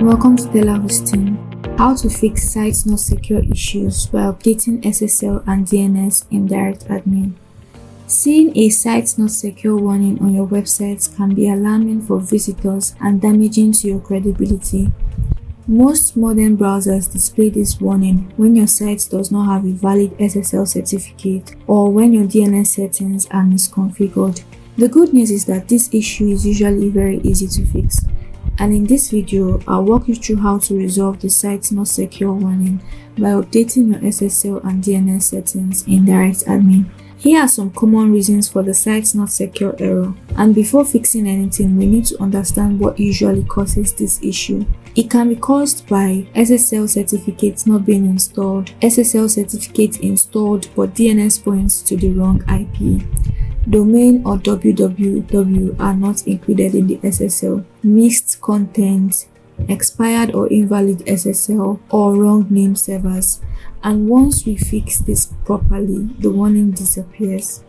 Welcome to telaHosting. How to fix sites not secure issues by updating SSL and DNS in DirectAdmin. Seeing a site not secure warning on your website can be alarming for visitors and damaging to your credibility. Most modern browsers display this warning when your site does not have a valid SSL certificate or when your DNS settings are misconfigured. The good news is that this issue is usually very easy to fix. And in this video, I'll walk you through how to resolve the site not secure warning by updating your SSL and DNS settings in DirectAdmin. Here are some common reasons for the site not secure error. And before fixing anything, we need to understand what usually causes this issue. It can be caused by SSL certificates not being installed, SSL certificate installed but DNS points to the wrong IP. Domain or www are not included in the SSL, mixed content, expired or invalid SSL, or wrong name servers. And once we fix this properly, the warning disappears.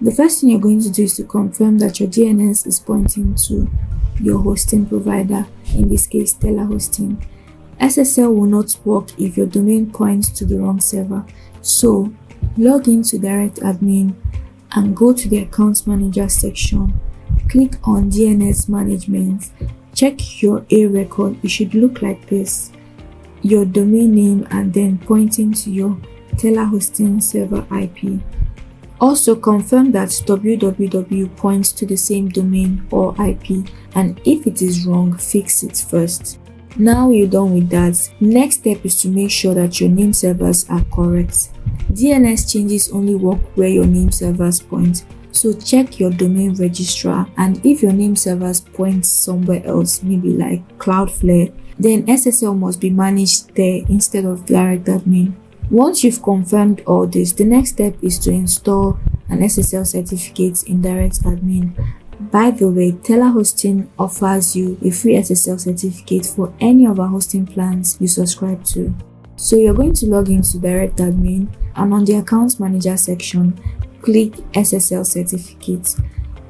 The first thing you're going to do is to confirm that your DNS is pointing to your hosting provider, in this case telaHosting. SSL will not work if your domain points to the wrong server. So log into DirectAdmin and go to the Account Manager section. Click on DNS Management. Check your A record. It should look like this: your domain name and then pointing to your telaHosting server IP. Also confirm that www points to the same domain or IP, and if it is wrong, fix it first. Now you're done with that, next step is to make sure that your name servers are correct. DNS changes only work where your name servers point, so check your domain registrar, and if your name servers point somewhere else, maybe like Cloudflare, then SSL must be managed there instead of DirectAdmin. Once you've confirmed all this, the next step is to install an SSL certificate in DirectAdmin. By the way, telaHosting offers you a free SSL certificate for any of our hosting plans you subscribe to. So you're going to log into DirectAdmin and on the Account Manager section, click SSL Certificates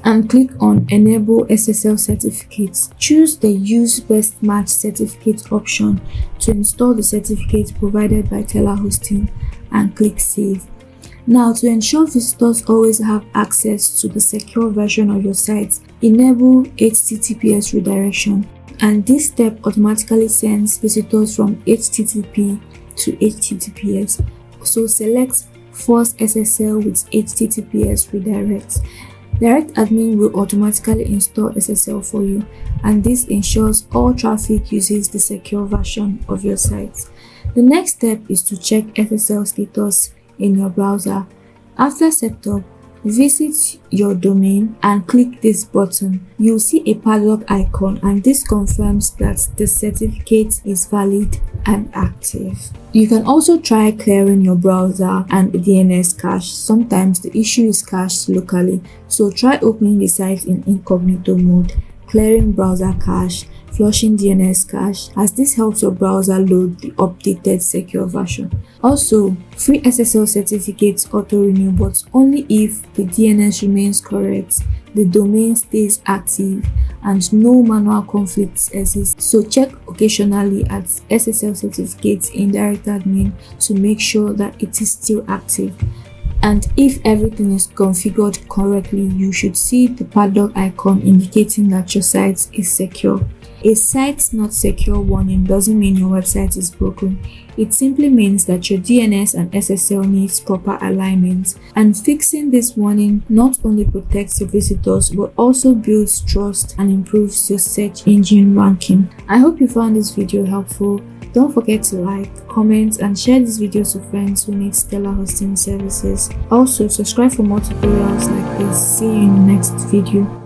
and click on Enable SSL Certificates. Choose the Use Best Match Certificate option to install the certificate provided by telaHosting and click Save. Now, to ensure visitors always have access to the secure version of your site, enable HTTPS redirection, and this step automatically sends visitors from HTTP to HTTPS. So select Force SSL with HTTPS redirect. DirectAdmin will automatically install SSL for you, and this ensures all traffic uses the secure version of your site. The next step is to check SSL status in your browser. After setup, visit your domain and click this button. You'll see a padlock icon, and this confirms that the certificate is valid and active. You can also try clearing your browser and DNS cache. Sometimes the issue is cached locally, so try opening the site in incognito mode, clearing browser cache, flushing DNS cache, as this helps your browser load the updated secure version. Also, free SSL certificates auto-renew, but only if the DNS remains correct, the domain stays active, and no manual conflicts exist. So check occasionally at SSL certificates in DirectAdmin to make sure that it is still active. And if everything is configured correctly, you should see the padlock icon indicating that your site is secure. A site not secure warning doesn't mean your website is broken. It simply means that your DNS and SSL needs proper alignment, and fixing this warning not only protects your visitors but also builds trust and improves your search engine ranking. I hope you found this video helpful. Don't forget to like, comment, and share this video to friends who need stellar hosting services. Also, subscribe for more tutorials like this. See you in the next video.